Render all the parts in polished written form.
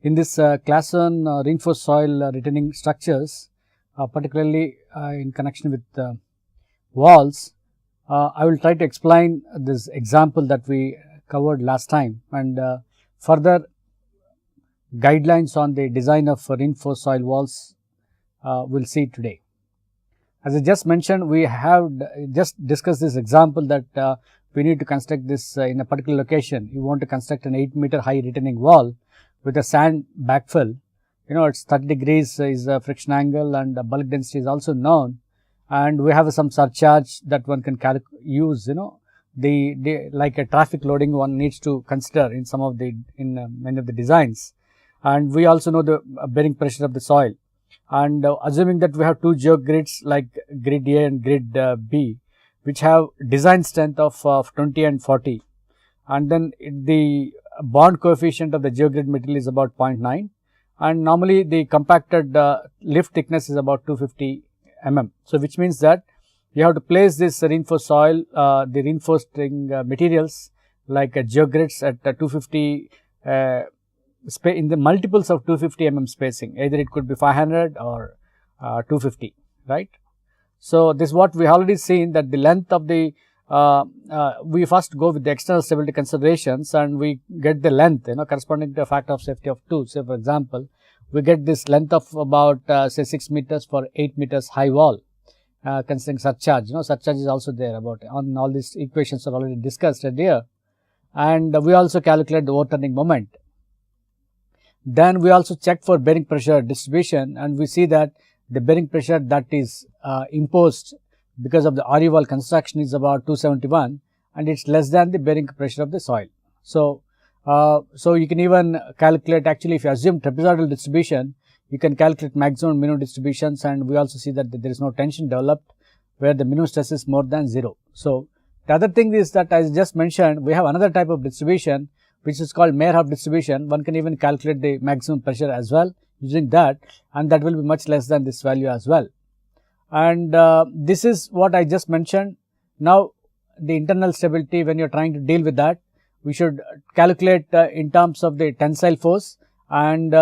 In this class on reinforced soil retaining structures, particularly in connection with walls, I will try to explain this example that we covered last time, and further guidelines on the design of reinforced soil walls we will see today. As I just mentioned, we have just discussed this example that we need to construct this in a particular location. You want to construct an 8-meter high retaining wall with a sand backfill. You know, it's 30 degrees is a friction angle, and the bulk density is also known, and we have some surcharge that one can use. You know, the like a traffic loading one needs to consider in some of the many of the designs, and we also know the bearing pressure of the soil. And assuming that we have two geogrids like grid A and grid B, which have design strength of 20 and 40, and then the bond coefficient of the geogrid material is about 0.9, and normally the compacted lift thickness is about 250 mm. So, which means that you have to place this reinforced soil, the reinforcing materials like geogrids at 250 in the multiples of 250 mm spacing, either it could be 500 or 250, right. So, this is what we already seen, that the length of the we first go with the external stability considerations, and we get the length, you know, corresponding to a factor of safety of 2. Say for example, we get this length of about say 6 meters for 8 meters high wall, considering surcharge. You know, surcharge is also there about on all these equations are already discussed earlier, and we also calculate the overturning moment. Then we also check for bearing pressure distribution, and we see that the bearing pressure that is imposed because of the RE wall construction is about 271, and it's less than the bearing pressure of the soil. So, so you can even calculate, actually if you assume trapezoidal distribution, you can calculate maximum and minimum distributions, and we also see that there is no tension developed where the minimum stress is more than 0. So, the other thing is that, as just mentioned, we have another type of distribution which is called Meyerhof distribution. One can even calculate the maximum pressure as well using that, and that will be much less than this value as well. And this is what I just mentioned. Now, the internal stability, when you are trying to deal with that, we should calculate in terms of the tensile force, and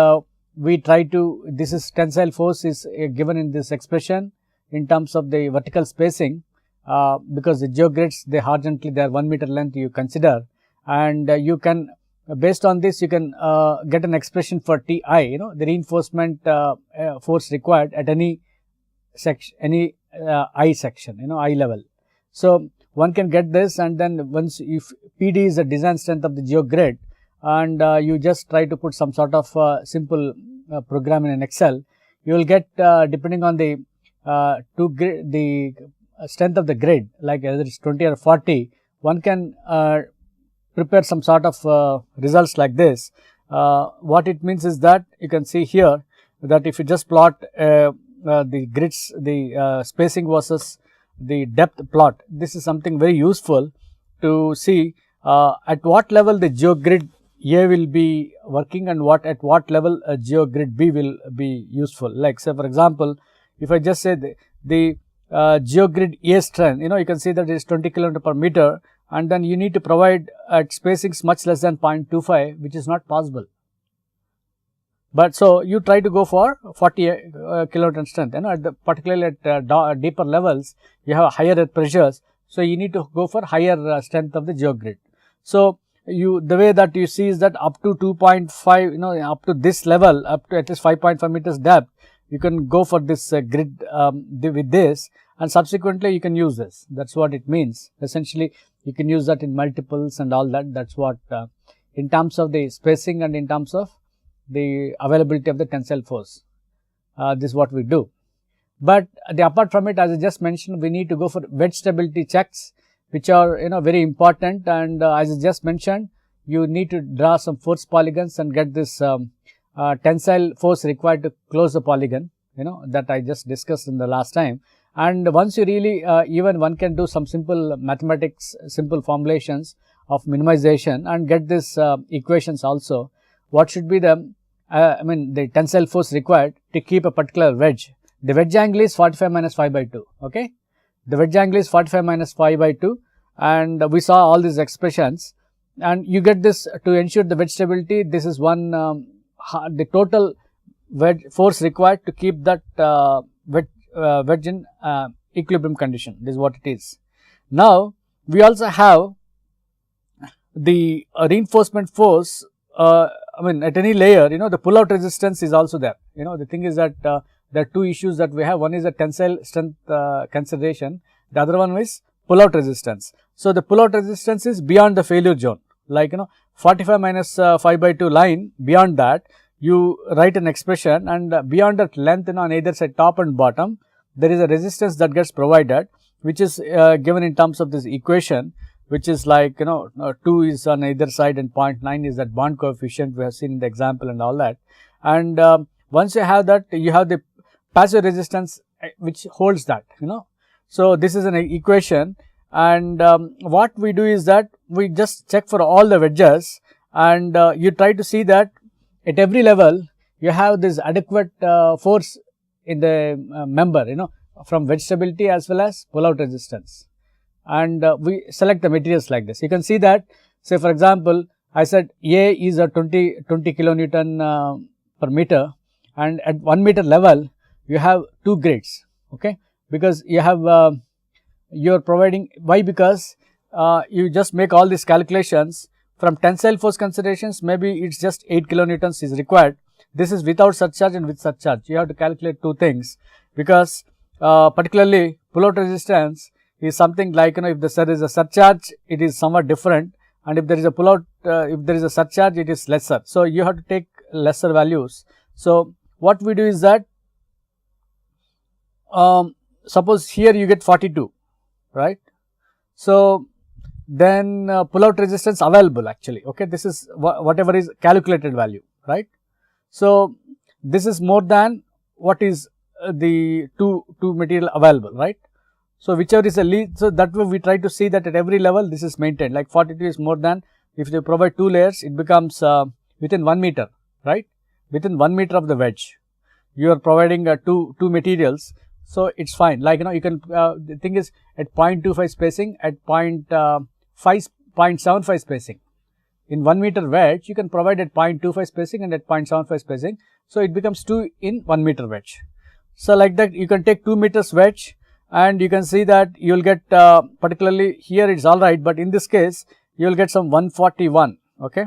we try to, this is tensile force is given in this expression in terms of the vertical spacing, because the geogrids, they horizontally they are 1 meter length you consider, and you can, based on this, you can get an expression for Ti, you know, the reinforcement force required at any section, any I section, you know, I level. So, one can get this, and then once if PD is the design strength of the geogrid, and you just try to put some sort of simple program in an Excel, you will get depending on the the strength of the grid, like whether it's 20 or 40, one can prepare some sort of results like this. What it means is that you can see here that if you just plot the grids, the spacing versus the depth plot, this is something very useful to see at what level the geogrid A will be working and at what level geogrid B will be useful. Like say for example, if I just say the geogrid A strength, you know, you can see that it is 20 km per meter, and then you need to provide at spacings much less than 0.25, which is not possible. But so you try to go for 40 kilonewton strength, you know, particularly at deeper levels, you have higher pressures. So you need to go for higher strength of the geogrid. So the way that you see is that up to 2.5, you know, up to this level, up to at least 5.5 meters depth, you can go for this grid with this, and subsequently you can use this. That's what it means. Essentially, you can use that in multiples and all that. That's what in terms of the spacing and in terms of the availability of the tensile force. This is what we do. But apart from it, as I just mentioned, we need to go for wedge stability checks, which are, you know, very important. And as I just mentioned, you need to draw some force polygons and get this tensile force required to close the polygon, you know, that I just discussed in the last time. And once you really even one can do some simple mathematics, simple formulations of minimization and get this equations also. What should be the the tensile force required to keep a particular wedge. The wedge angle is 45 minus 5 by 2. Okay, the wedge angle is 45 minus 5 by 2, and we saw all these expressions, and you get this to ensure the wedge stability. This is one the total force required to keep that wedge in equilibrium condition. This is what it is. Now, we also have the reinforcement force. I mean, at any layer, the pull-out resistance is also there. The thing is that there are two issues that we have. One is the tensile strength consideration. The other one is pull-out resistance. So, the pull-out resistance is beyond the failure zone. Like 45 minus 5 by 2 line. Beyond that, you write an expression, and beyond that length, on either side, top and bottom, there is a resistance that gets provided, which is given in terms of this equation, which is like 2 is on either side and 0.9 is that bond coefficient we have seen in the example and all that. And once you have that, you have the passive resistance which holds that. So, this is an equation, and what we do is that we just check for all the wedges, and you try to see that at every level you have this adequate force in the member, from wedge stability as well as pull out resistance. And we select the materials like this. You can see that, say for example, I said A is a 20 kilonewton per meter, and at 1 meter level you have 2 grades, okay, because you have you are providing, why? Because you just make all these calculations from tensile force considerations. Maybe it's just 8 kilonewtons is required. This is without surcharge and with surcharge. You have to calculate 2 things, because particularly pull out resistance is something like, if there is a surcharge, it is somewhat different, and if there is a pull out, if there is a surcharge, it is lesser. So, you have to take lesser values. So, what we do is that, suppose here you get 42, right. So, then pull out resistance available actually, okay, this is whatever is calculated value, right. So, this is more than what is the two material available, right. So, whichever is the least, so that way we try to see that at every level this is maintained, like 42 is more than, if they provide 2 layers, it becomes within 1 meter, right, within 1 meter of the wedge, you are providing two materials. So, it is fine, like you can, the thing is at 0.25 spacing, at 0.75 spacing, in 1 meter wedge, you can provide at 0.25 spacing and at 0.75 spacing. So, it becomes 2 in 1 meter wedge. So, like that you can take 2 meters wedge, and you can see that you will get particularly here it is alright, but in this case you will get some 141, okay.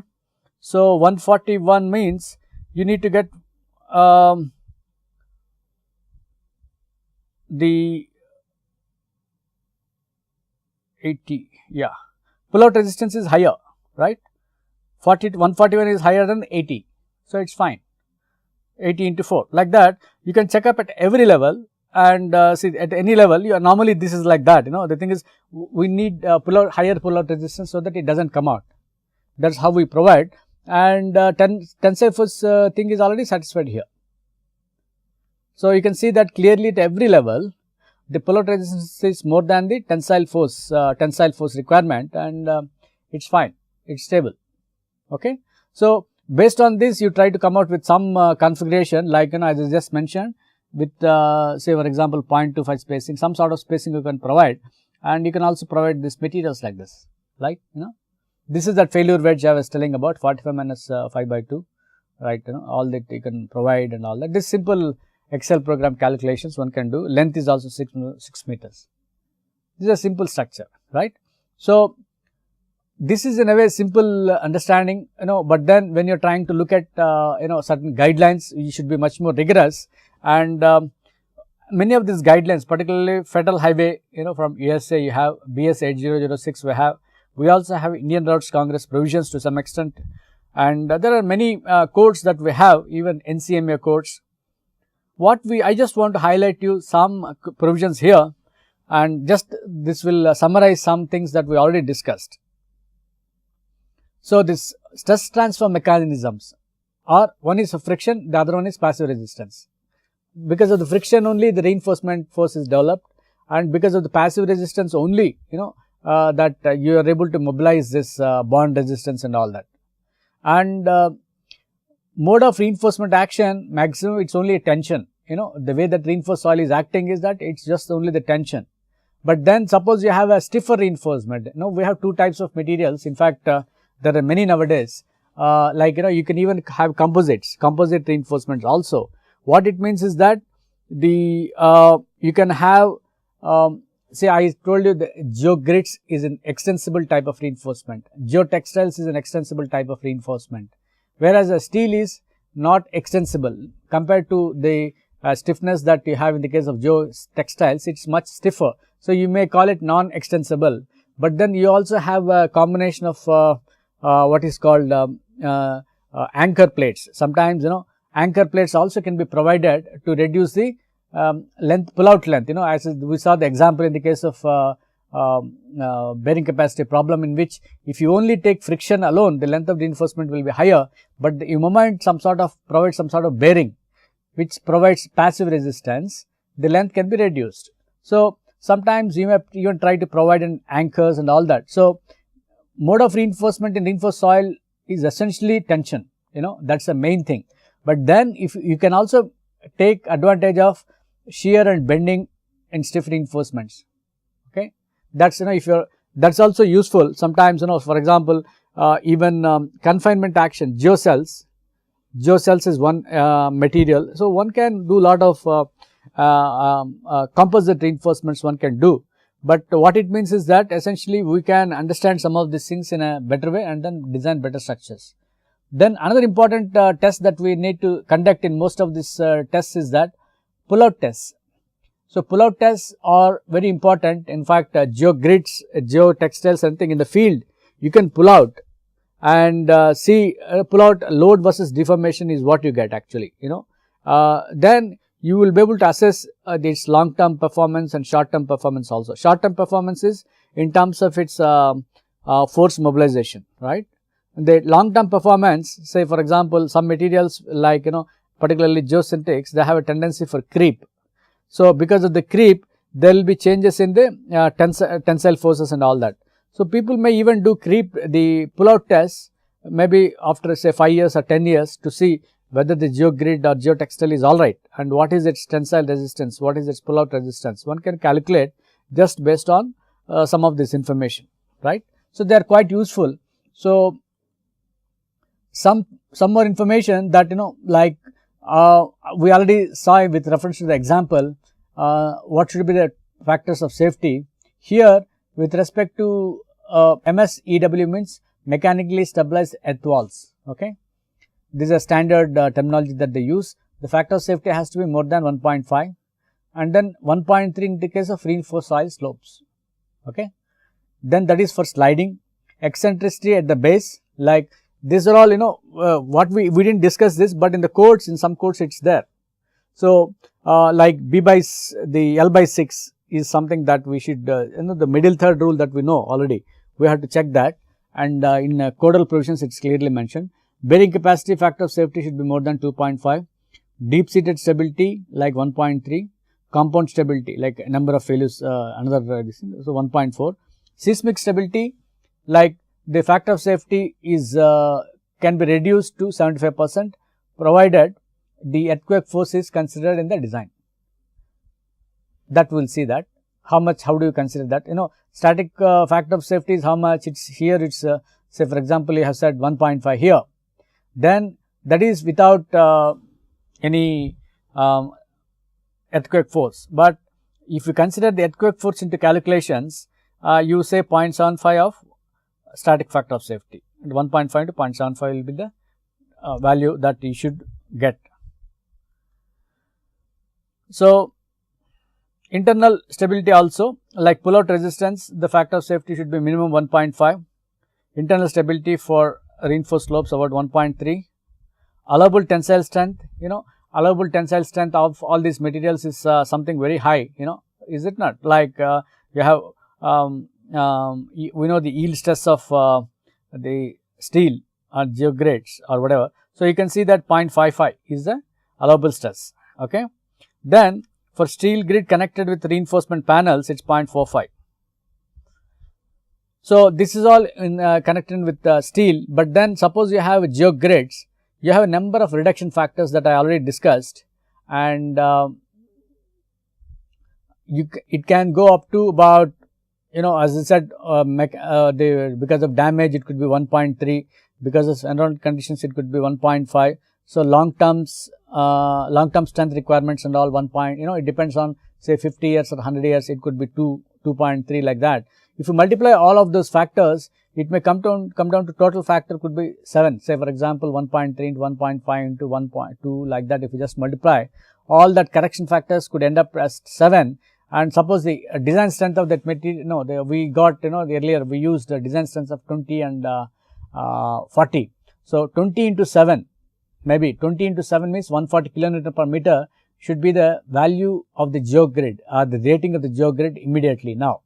So, 141 means you need to get the 80, yeah, pull out resistance is higher, right, 141 is higher than 80. So, it is fine, 80 into 4, like that you can check up at every level, and see at any level normally this is like that, the thing is we need higher pull out resistance so that it does not come out. That is how we provide, and tensile force thing is already satisfied here. So, you can see that clearly at every level the pull out resistance is more than the tensile force requirement, and it is fine, it is stable, okay. So, based on this you try to come out with some configuration, like as I just mentioned, with say for example 0.25 spacing, some sort of spacing you can provide, and you can also provide these materials like this, like this is that failure wedge I was telling about, 45 minus 5 by 2, right, all that you can provide and all that. This simple Excel program calculations one can do. Length is also 6 meters. This is a simple structure, right. So, this is in a way simple understanding, but then when you are trying to look at certain guidelines, you should be much more rigorous, and many of these guidelines, particularly Federal Highway, from USA you have BS 8006 we also have Indian Roads Congress provisions to some extent, and there are many codes that we have, even NCMA codes. I just want to highlight you some provisions here, and just this will summarize some things that we already discussed. So, this stress transfer mechanisms are, one is friction, the other one is passive resistance. Because of the friction only the reinforcement force is developed, and because of the passive resistance only that you are able to mobilize this bond resistance and all that. And mode of reinforcement action, maximum it is only a tension, the way that reinforced soil is acting is that it is just only the tension. But then suppose you have a stiffer reinforcement, we have 2 types of materials, in fact there are many nowadays. like you can even have composite reinforcements also. What it means is that the you can have say I told you the geogrids is an extensible type of reinforcement, geotextiles is an extensible type of reinforcement, whereas a steel is not extensible compared to the stiffness that you have in the case of geotextiles. It's much stiffer, so you may call it non-extensible. But then you also have a combination of what is called anchor plates. Sometimes anchor plates also can be provided to reduce the length, pull-out length. As we saw the example in the case of bearing capacity problem, in which if you only take friction alone, the length of reinforcement will be higher, but the moment provide some sort of bearing which provides passive resistance, the length can be reduced. So sometimes you may even try to provide an anchors and all that. So mode of reinforcement in reinforced soil is essentially tension, that's the main thing. But then if you can also take advantage of shear and bending in stiff reinforcements. Okay, that's if you're that's also useful. Sometimes for example, even confinement action, geocells is one material. So one can do a lot of composite reinforcements one can do. But what it means is that essentially we can understand some of these things in a better way and then design better structures. Then another important test that we need to conduct in most of these tests is that pull-out tests. So pull-out tests are very important. In fact, geogrids, geotextiles, something in the field, you can pull out and see pull out load versus deformation is what you get actually. Then you will be able to assess its long-term performance and short-term performance also. Short-term performance is in terms of its force mobilization, right? The long-term performance, say for example, some materials like particularly geosynthetics, they have a tendency for creep. So because of the creep, there will be changes in the tensile forces and all that. So people may even do the pull-out tests maybe after say 5 years or 10 years to see whether the geogrid or geotextile is alright and what is its tensile resistance, what is its pull-out resistance. One can calculate just based on some of this information, right. So they are quite useful. So some more information that like we already saw with reference to the example, what should be the factors of safety. Here with respect to MSEW means mechanically stabilized earth walls. Okay, this is a standard terminology that they use. The factor of safety has to be more than 1.5 and then 1.3 in the case of reinforced soil slopes. Okay, then that is for sliding. Eccentricity at the base, like these are all what we didn't discuss this, but in the codes, in some codes it's there. So like the L by 6 is something that we should the middle third rule that we know already, we have to check that, and in codal provisions it's clearly mentioned. Bearing capacity factor of safety should be more than 2.5. Deep seated stability like 1.3. Compound stability like number of failures another so 1.4. Seismic stability, like the factor of safety is can be reduced to 75% provided the earthquake force is considered in the design. That we will see that how do you consider that. Static factor of safety is how much. It's here, it's say for example you have said 1.5 here, then that is without any earthquake force. But if you consider the earthquake force into calculations, you say 0.75 of static factor of safety, and 1.5 to 0.75 will be the value that you should get. So internal stability also, like pull-out resistance, the factor of safety should be minimum 1.5. Internal stability for reinforced slopes about 1.3. Allowable tensile strength, allowable tensile strength of all these materials is something very high, is it not? Like you have we know the yield stress of the steel or geogrids or whatever. So you can see that 0.55 is the allowable stress. Okay. Then for steel grid connected with reinforcement panels, it's 0.45. So this is all in connected with steel. But then suppose you have geogrids, you have a number of reduction factors that I already discussed, and it can go up to about as I said, because of damage it could be 1.3, because of environmental conditions it could be 1.5. So long term strength requirements and all 1 point, it depends on say 50 years or 100 years, it could be 2.3 like that. If you multiply all of those factors, it may come down to total factor could be 7. Say for example 1.3 into 1.5 into 1.2 like that. If you just multiply, all that correction factors could end up as 7. And suppose the design strength of that material, we got, earlier we used the design strength of 20 and 40. So 20 into 7, maybe 20 into 7 means 140 kilonewton per meter should be the value of the geogrid or the rating of the geogrid immediately. Now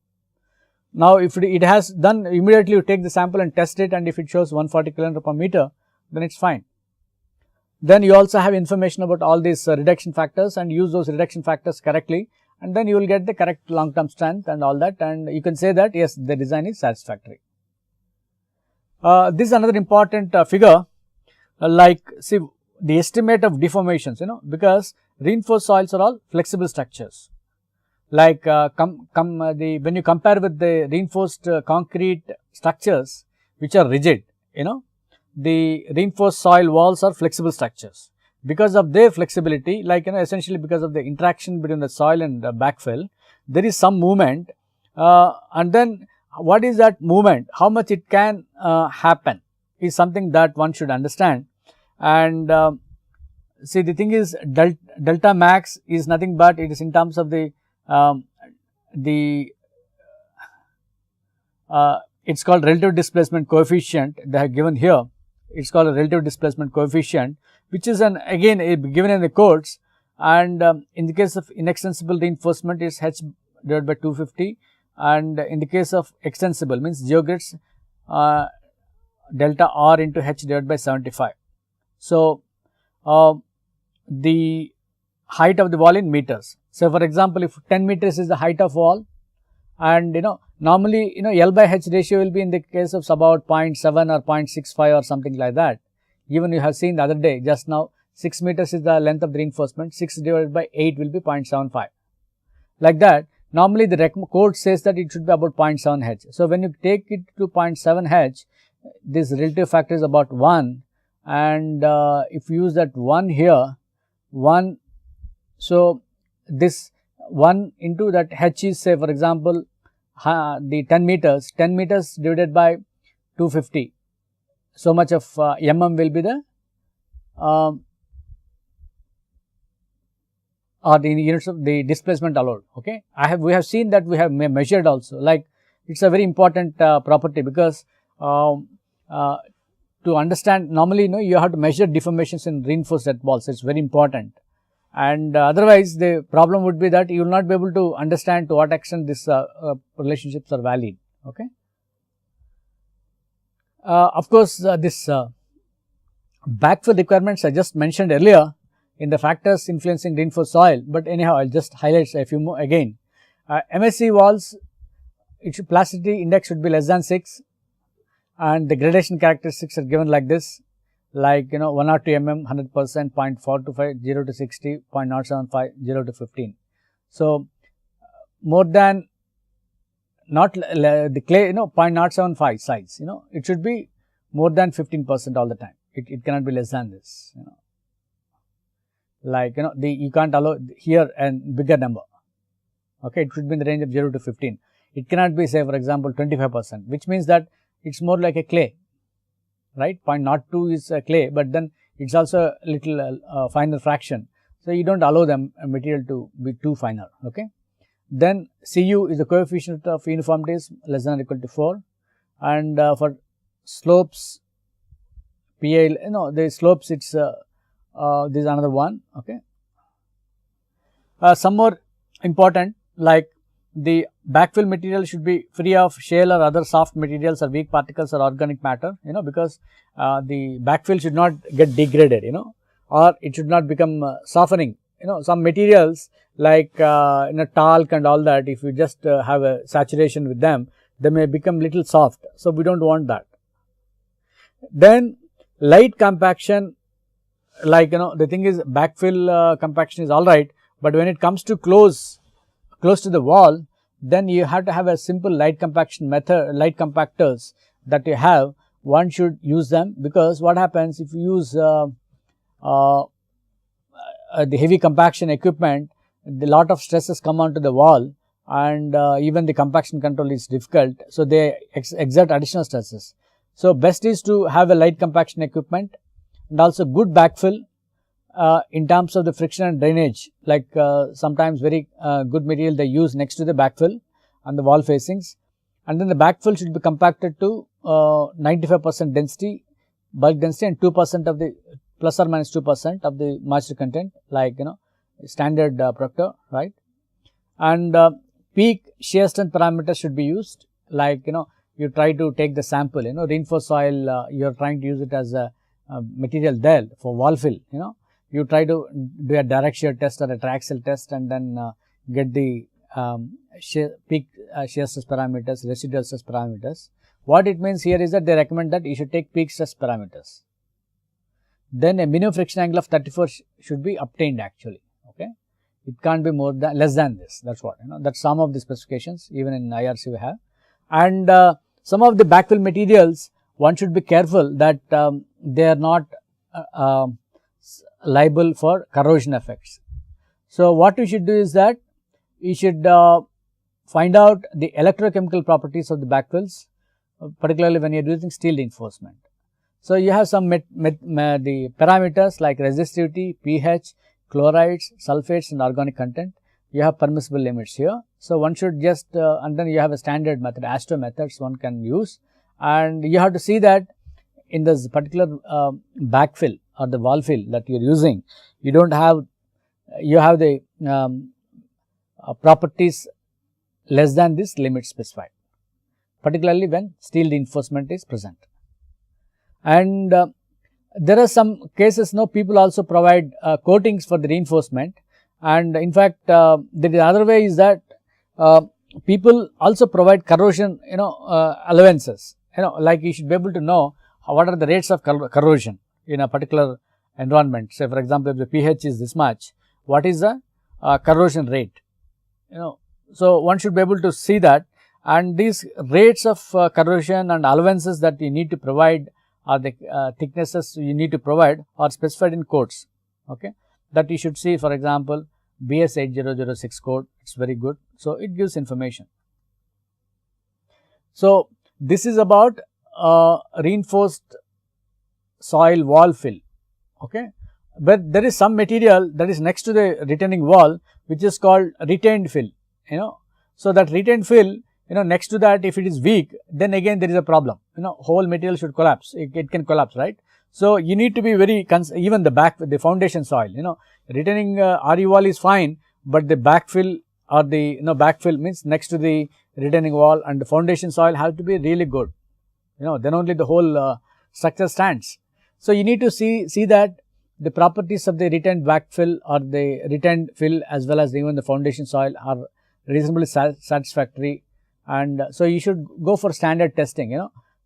if it has done, immediately you take the sample and test it, and if it shows 140 kilonewton per meter, then it's fine. Then you also have information about all these reduction factors, and use those reduction factors correctly, and then you will get the correct long term strength and all that, and you can say that yes, the design is satisfactory. This is another important figure, like see the estimate of deformations, because reinforced soils are all flexible structures. Like when you compare with the reinforced concrete structures which are rigid, the reinforced soil walls are flexible structures. Because of their flexibility, like essentially because of the interaction between the soil and the backfill, there is some movement, and then what is that movement, how much it can happen is something that one should understand. And see, the thing is delta max is nothing but it is in terms of the it's called relative displacement coefficient. They have given here, it's called a relative displacement coefficient, which is again given in the codes, and in the case of inextensible reinforcement is h divided by 250, and in the case of extensible means geogrids delta r into h divided by 75. So the height of the wall in meters. So for example, if 10 meters is the height of wall, and normally L by H ratio will be in the case of about 0.7 or 0.65 or something like that. Even you have seen the other day, just now 6 meters is the length of the reinforcement, 6 divided by 8 will be 0.75. Like that, normally the code says that it should be about 0.7 H. So when you take it to 0.7 H, this relative factor is about 1, and if you use that 1 here, 1, so this 1 into that H is, say for example, the 10 meters divided by 250. So much of mm will be the or the units of the displacement allowed. Okay, we have seen that we have measured also. Like it's a very important property, because to understand, normally you have to measure deformations in reinforced earth walls. It's very important, and otherwise the problem would be that you will not be able to understand to what extent these relationships are valid. Okay. Of course, this backfill requirements I just mentioned earlier in the factors influencing reinforced soil, but anyhow I will just highlight a few more again. MSE walls, plasticity index should be less than 6, and the gradation characteristics are given like this, like 1 or 2 mm 100%, 0.425, 0 to 60, 0.075, 0 to 15. So more than not the clay 0.075 size, it should be more than 15% all the time. It cannot be less than this, like you can't allow here a bigger number. Okay, it should be in the range of 0 to 15. It cannot be, say for example 25%, which means that it's more like a clay, right? 0.02 is a clay, but then it's also a little finer fraction. So you don't allow them material to be too finer. Okay. Then Cu is the coefficient of uniformity is less than or equal to 4, and for slopes PL, the slopes it's this is another one. Okay. Some more important, like the backfill material should be free of shale or other soft materials or weak particles or organic matter, because the backfill should not get degraded, or it should not become softening. Some materials like talc and all that, if you just have a saturation with them, they may become little soft. So we don't want that. Then light compaction, like the thing is backfill compaction is all right, but when it comes to close to the wall, then you have to have a simple light compaction method, light compactors that you have. one should use them, because what happens if you use the heavy compaction equipment, a lot of stresses come onto the wall, and even the compaction control is difficult. So, they exert additional stresses. So, best is to have a light compaction equipment and also good backfill in terms of the friction and drainage, like sometimes very good material they use next to the backfill and the wall facings, and then the backfill should be compacted to 95% density, bulk density, and 2% of the plus or minus 2% of the moisture content, like standard Proctor, right? And peak shear strength parameters should be used, like you try to take the sample, reinforced soil, you are trying to use it as a material there for wall fill, you try to do a direct shear test or a triaxial test, and then get the peak shear stress parameters, residual stress parameters. What it means here is that they recommend that you should take peak stress parameters. Then a minimum friction angle of 34 should be obtained actually, okay. It can't be less than this, that's what, that's some of the specifications even in IRC we have. And some of the backfill materials, one should be careful that they are not liable for corrosion effects. So, what we should do is that we should find out the electrochemical properties of the backfills, particularly when you are using steel reinforcement. So, you have some the parameters like resistivity, pH, chlorides, sulfates and organic content. You have permissible limits here. So, one should just and then you have a standard method, ASTO methods one can use, and you have to see that in this particular backfill or the wall fill that you are using, you don't have, you have the properties less than this limit specified, particularly when steel reinforcement is present. And there are some cases, people also provide coatings for the reinforcement, and in fact, the other way is that people also provide corrosion, allowances, like you should be able to know what are the rates of corrosion in a particular environment. Say for example, if the pH is this much, what is the corrosion rate, So, one should be able to see that, and these rates of corrosion and allowances that you need to provide, or the thicknesses you need to provide, are specified in codes, okay, that you should see. For example, BS 8006 code, it is very good. So, it gives information. So, this is about reinforced soil wall fill, okay. But there is some material that is next to the retaining wall, which is called retained fill, So, that retained fill, next to that, if it is weak, then again there is a problem, whole material should collapse, it can collapse, right. So, you need to be very, even the foundation soil, retaining RE wall is fine, but the backfill or the, backfill means next to the retaining wall and the foundation soil have to be really good, then only the whole structure stands. So, you need to see that the properties of the retained backfill or the retained fill as well as even the foundation soil are reasonably satisfactory, and so you should go for standard testing,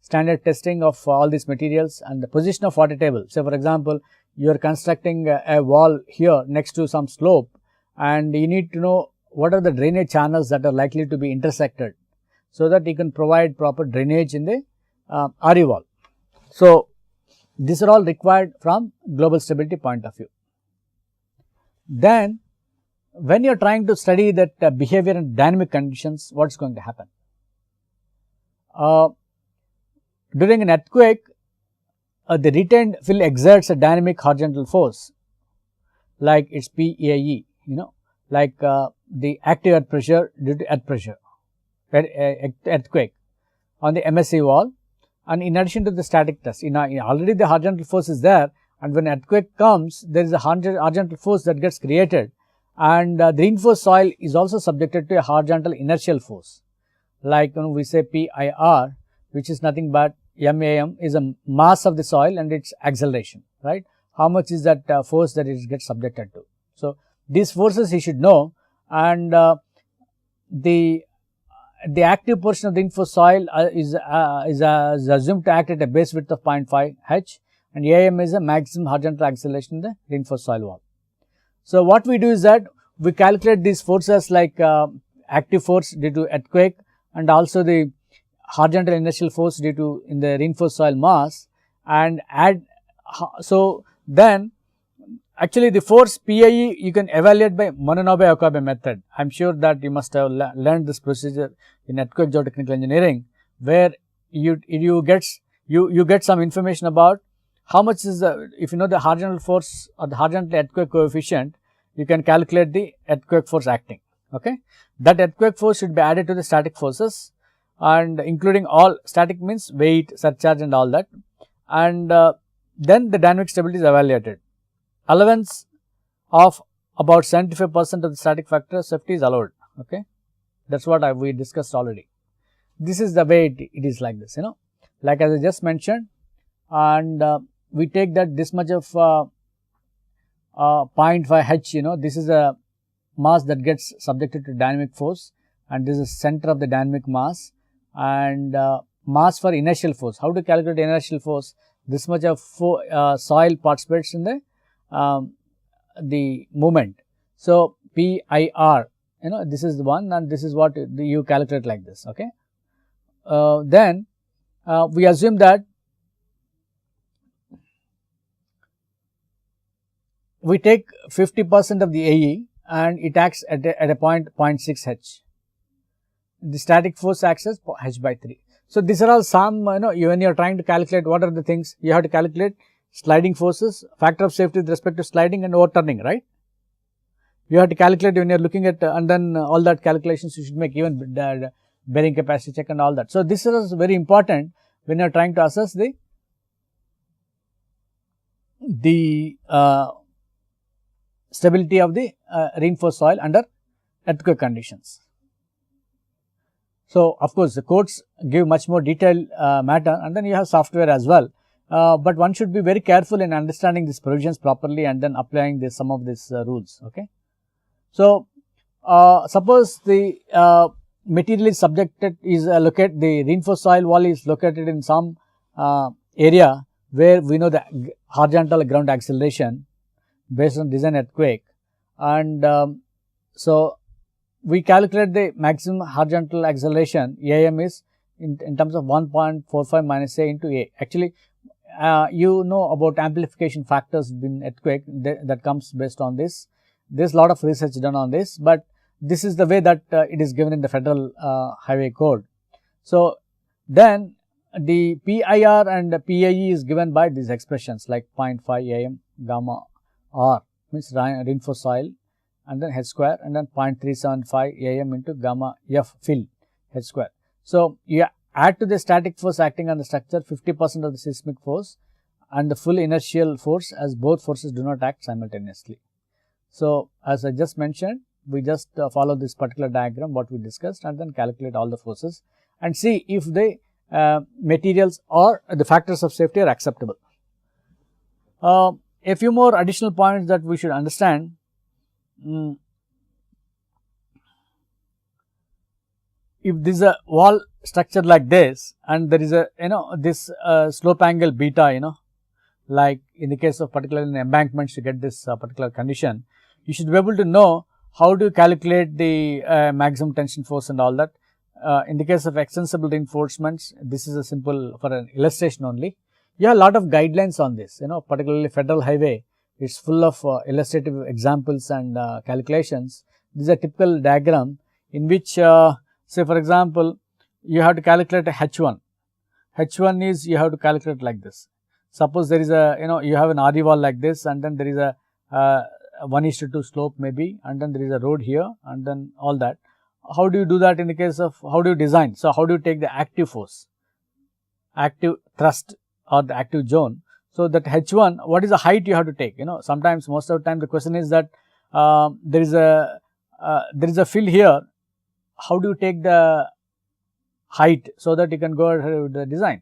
standard testing of all these materials and the position of water table. Say for example, you are constructing a wall here next to some slope, and you need to know what are the drainage channels that are likely to be intersected, so that you can provide proper drainage in the RE wall. So, these are all required from global stability point of view. Then, when you are trying to study that behavior and dynamic conditions, what is going to happen? During an earthquake, the retained fill exerts a dynamic horizontal force, like its PAE, like the active earth pressure due to earth pressure, earthquake on the MSE wall. And in addition to the static test, already the horizontal force is there, and when earthquake comes, there is a horizontal force that gets created, and the reinforced soil is also subjected to a horizontal inertial force, like we say PIR, which is nothing but MAM is a mass of the soil and its acceleration, right. How much is that force that it gets subjected to? So, these forces you should know, and the active portion of the reinforced soil is assumed to act at a base width of 0.5 h, and AM is a maximum horizontal acceleration in the reinforced soil wall. So, what we do is that we calculate these forces like active force due to earthquake, and also the horizontal inertial force due to in the reinforced soil mass and add. So, then actually the force PIE you can evaluate by Mononobe-Okabe method. I am sure that you must have learned this procedure in earthquake geotechnical engineering, where you get some information about how much is the, if you know the horizontal force or the horizontal earthquake coefficient, you can calculate the earthquake force acting. Okay. That earthquake force should be added to the static forces, and including all static means weight, surcharge and all that, and then the dynamic stability is evaluated. Allowance of about 75% of the static factor of safety is allowed. Okay. That is what we discussed already. This is the way it is like this, like as I just mentioned, and we take that this much of 0.5 h, this is a mass that gets subjected to dynamic force, and this is center of the dynamic mass, and mass for inertial force. How to calculate inertial force? This much of soil participates in the movement. So, PIR, this is the one, and this is what you calculate like this. Okay. Then we assume that we take 50% of the AE and it acts at a point 0.6 h. The static force acts as h by 3. So, these are all some, when you are trying to calculate what are the things you have to calculate: sliding forces, factor of safety with respect to sliding and overturning, right. You have to calculate when you are looking at and then all that calculations you should make, even bearing capacity check and all that. So, this is very important when you are trying to assess the stability of the reinforced soil under earthquake conditions. So, of course, the codes give much more detailed matter, and then you have software as well, but one should be very careful in understanding these provisions properly and then applying some of these rules. Okay. So, suppose the material is subjected located, the reinforced soil wall is located in some area where we know the horizontal ground acceleration based on design earthquake, and so we calculate the maximum horizontal acceleration. AM is in terms of 1.45 minus A into A. Actually, you know about amplification factors in earthquake that comes based on this. There is a lot of research done on this, but this is the way that it is given in the Federal Highway Code. So, then the PIR and the PIE is given by these expressions like 0.5 AM gamma R means reinforced soil, and then h square, and then 0.375 AM into gamma F fill h square. So, you add to the static force acting on the structure 50% of the seismic force and the full inertial force, as both forces do not act simultaneously. So, as I just mentioned, we just follow this particular diagram what we discussed, and then calculate all the forces and see if the materials or the factors of safety are acceptable. A few more additional points that we should understand. If this is a wall structure like this, and there is a this slope angle beta, like in the case of particularly in embankments, you get this particular condition, you should be able to know how to calculate the maximum tension force and all that. In the case of extensible reinforcements, this is a simple for an illustration only. You have a lot of guidelines on this, particularly Federal Highway. It is full of illustrative examples and calculations. This is a typical diagram in which, say for example, you have to calculate a H1. H1 is you have to calculate like this. Suppose there is a, you have an RE wall like this, and then there is a 1:2 slope maybe, and then there is a road here, and then all that. How do you do that in the case of, how do you design? So, how do you take the active force, active thrust or the active zone? So, that H1, what is the height you have to take? Sometimes, most of the time the question is that there is a fill here. How do you take the height so that you can go ahead with the design?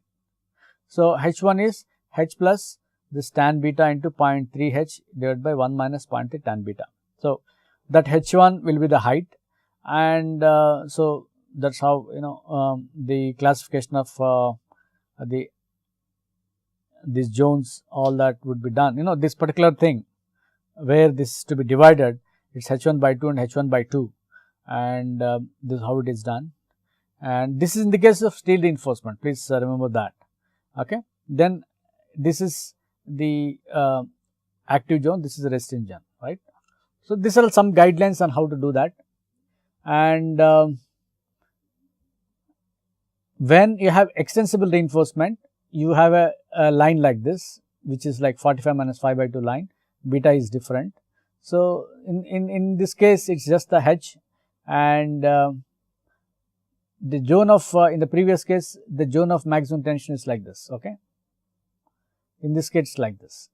So, H1 is H plus this tan beta into 0.3 H divided by 1 minus 0.3 tan beta. So, that H1 will be the height, and so that is how the classification of these zones, all that would be done. This particular thing where this is to be divided, it is H1 by 2 and H1 by 2, and this is how it is done. and this is in the case of steel reinforcement, please remember that. Okay. Then this is the active zone, this is the resting zone, right. So, these are some guidelines on how to do that, and when you have extensible reinforcement, you have a line like this, which is like 45 minus 5 by 2 line, beta is different. So, in this case, it is just the H, and the zone of in the previous case, the zone of maximum tension is like this. Okay. In this case, like this.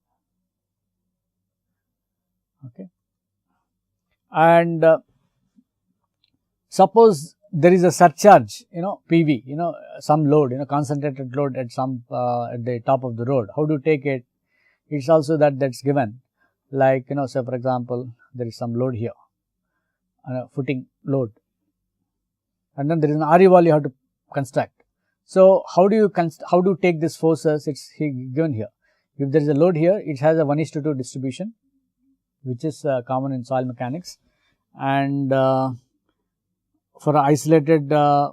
Okay. And suppose there is a surcharge, PV, some load, concentrated load at some at the top of the road. How do you take it? It's also that's given, like say for example, there is some load here, footing load, and then there is an RE wall you have to construct. So how do you take these forces? It's given here. If there is a load here, it has a 1:2 distribution, which is common in soil mechanics, and for isolated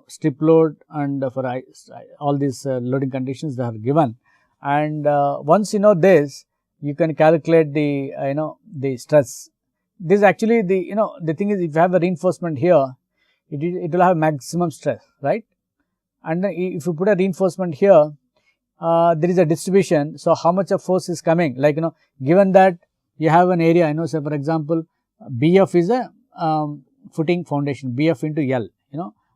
strip load and for all these loading conditions that are given, and once you know this, you can calculate the the stress. This actually the thing is, if you have a reinforcement here, it will have maximum stress, right? And then if you put a reinforcement here, there is a distribution. So how much of force is coming? Like given that you have an area, say for example, BF is a footing foundation, BF into L,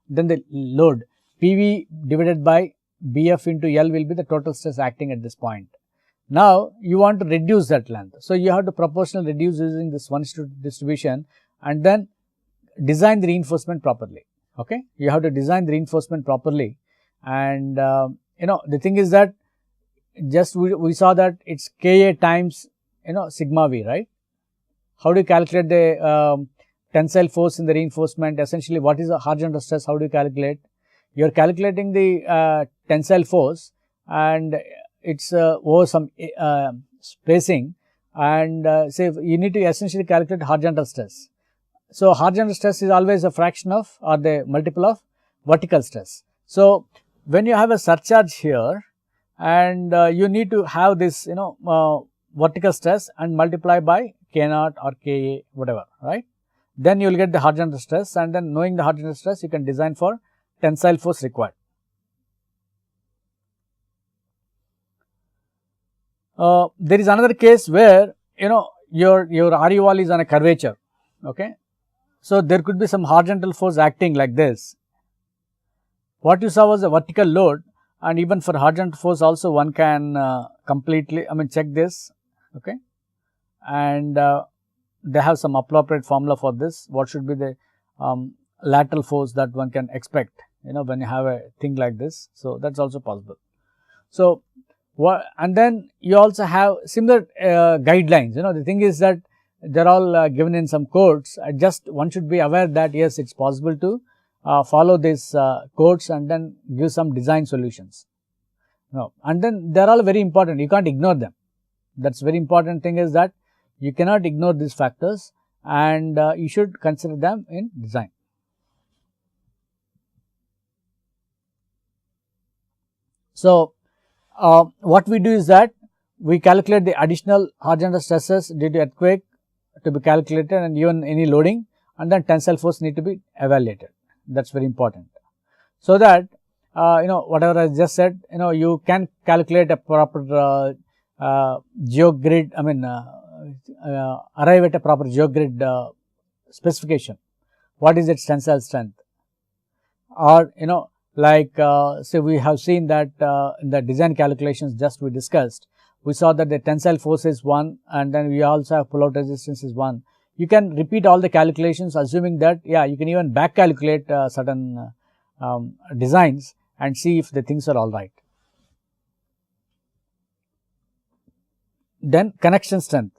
then the load PV divided by BF into L will be the total stress acting at this point. Now you want to reduce that length, so you have to proportionally reduce using this 1:2 distribution, and then design the reinforcement properly. Okay, you have to design the reinforcement properly, and the thing is that just we saw that it's Ka times sigma V, right? How do you calculate the tensile force in the reinforcement? Essentially, what is the horizontal stress? How do you calculate? You are calculating the tensile force, and it's over some spacing, and say you need to essentially calculate horizontal stress. So horizontal stress is always a fraction of or the multiple of vertical stress. So when you have a surcharge here, and you need to have this vertical stress and multiply by K0 or Ka, whatever, right? Then you will get the horizontal stress, and then knowing the horizontal stress, you can design for tensile force required. There is another case where your RE wall is on a curvature. Okay, so there could be some horizontal force acting like this. What you saw was a vertical load, and even for horizontal force also one can completely check this. Okay, and they have some appropriate formula for this. What should be the lateral force that one can expect when you have a thing like this? So that's also possible. So and then you also have similar guidelines. The thing is that they're all given in some codes. Just one should be aware that yes, it's possible to follow these codes and then give some design solutions. And then they're all very important. You can't ignore them. That's very important thing is that you cannot ignore these factors, and you should consider them in design. So what we do is that we calculate the additional horizontal stresses due to earthquake to be calculated, and even any loading, and then tensile force need to be evaluated. That's very important. So that whatever I just said, you can calculate a proper geogrid. Arrive at a proper geogrid specification. What is its tensile strength? Or like say we have seen that in the design calculations just we discussed, we saw that the tensile force is 1, and then we also have pull out resistance is 1. You can repeat all the calculations, assuming that you can even back calculate certain designs and see if the things are all right. Then connection strength.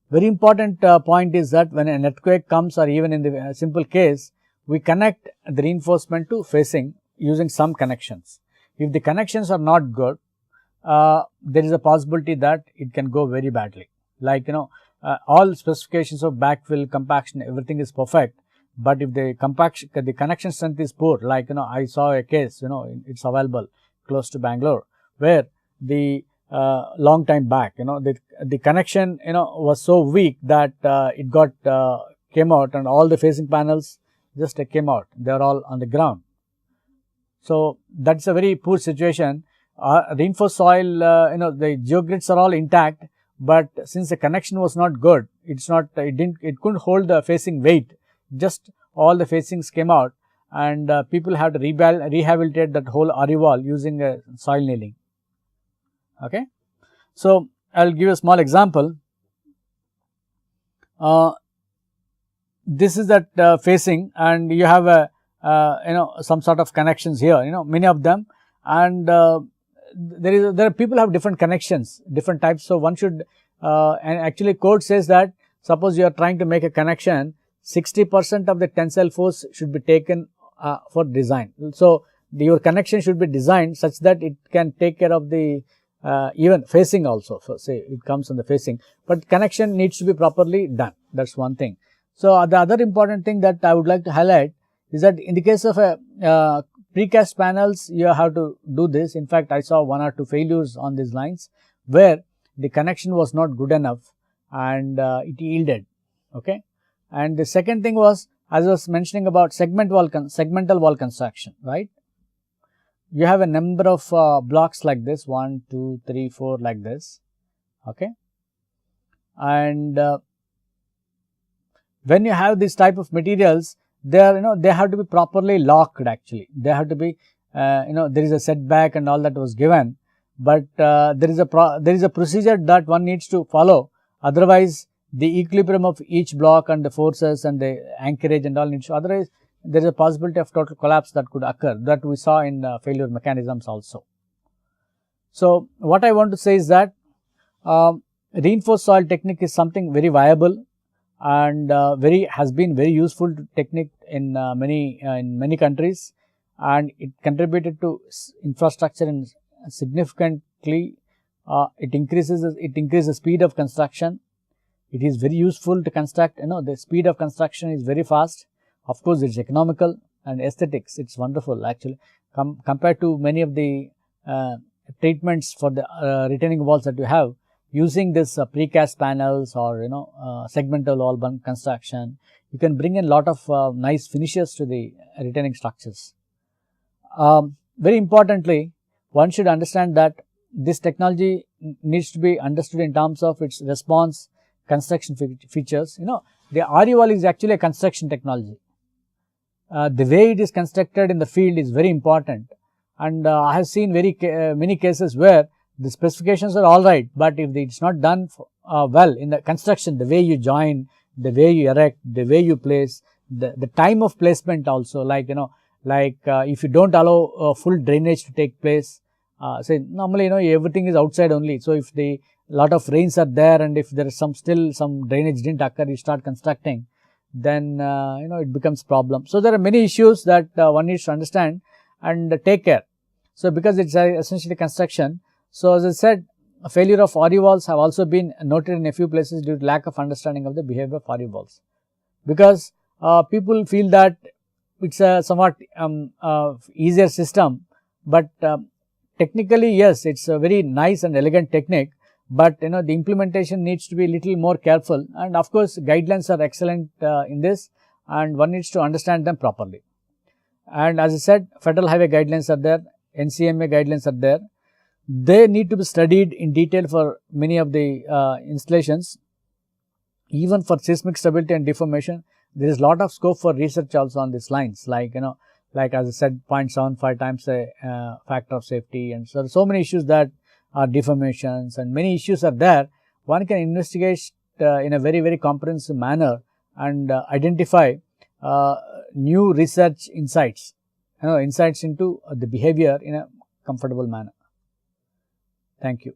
Very important point is that when an earthquake comes, or even in the simple case, we connect the reinforcement to facing using some connections. If the connections are not good, there is a possibility that it can go very badly. Like all specifications of backfill, compaction, everything is perfect, But if the connection strength is poor, like I saw a case, it's available close to Bangalore, where the long time back, the connection was so weak that it got came out, and all the facing panels just came out. They are all on the ground. So that's a very poor situation. Reinforced soil, the geogrids are all intact, but since the connection was not good, it couldn't hold the facing weight. Just all the facings came out, and people have to rehabilitate that whole RE wall using soil nailing. Okay, so I'll give a small example. This is that facing, and you have a some sort of connections here, many of them, and there are people have different connections, different types. So one should and actually code says that suppose you are trying to make a connection, 60% of the tensile force should be taken for design. So your connection should be designed such that it can take care of the even facing also. So say it comes on the facing, but connection needs to be properly done. That's one thing. So the other important thing that I would like to highlight is that in the case of precast panels, you have to do this. In fact, I saw 1 or 2 failures on these lines where the connection was not good enough and it yielded. Okay, and the second thing was, as I was mentioning about segmental wall construction, right? You have a number of blocks like this, 1, 2, 3, 4 like this. Okay, and when you have this type of materials, they have to be properly locked. Actually, they have to be there is a setback and all that was given, but there is a procedure that one needs to follow. Otherwise, the equilibrium of each block and the forces and the anchorage and all needs to, otherwise there is a possibility of total collapse that could occur, that we saw in failure mechanisms also. So what I want to say is that reinforced soil technique is something very viable and has been very useful technique in many countries, and it contributed to infrastructure in significantly. It increases the speed of construction. It is very useful to construct. The speed of construction is very fast. Of course, it's economical and aesthetics. It's wonderful actually compared to many of the treatments for the retaining walls that you have. Using this precast panels or segmental wall construction, you can bring in a lot of nice finishes to the retaining structures. Very importantly, one should understand that this technology needs to be understood in terms of its response, construction features. The RE wall is actually a construction technology. The way it is constructed in the field is very important, and I have seen many cases where the specifications are all right, but if it's not done well in the construction, the way you join, the way you erect, the way you place, the time of placement also, like if you don't allow full drainage to take place, say normally everything is outside only. So if the lot of rains are there and if there is still some drainage didn't occur, you start constructing, then it becomes problem. So there are many issues that one needs to understand and take care. So because it's essentially construction. So as I said, a failure of RE walls have also been noted in a few places due to lack of understanding of the behavior of RE walls, because people feel that it's a somewhat easier system, but technically yes, it's a very nice and elegant technique, but the implementation needs to be little more careful, and of course guidelines are excellent in this, and one needs to understand them properly. And as I said, Federal Highway guidelines are there, NCMA guidelines are there. They need to be studied in detail for many of the installations. Even for seismic stability and deformation, there is a lot of scope for research also on these lines, like like as I said, 0.75 times the factor of safety, and so many issues that are deformations, and many issues are there. One can investigate in a very comprehensive manner and identify new research insights, insights into the behavior in a comfortable manner. Thank you.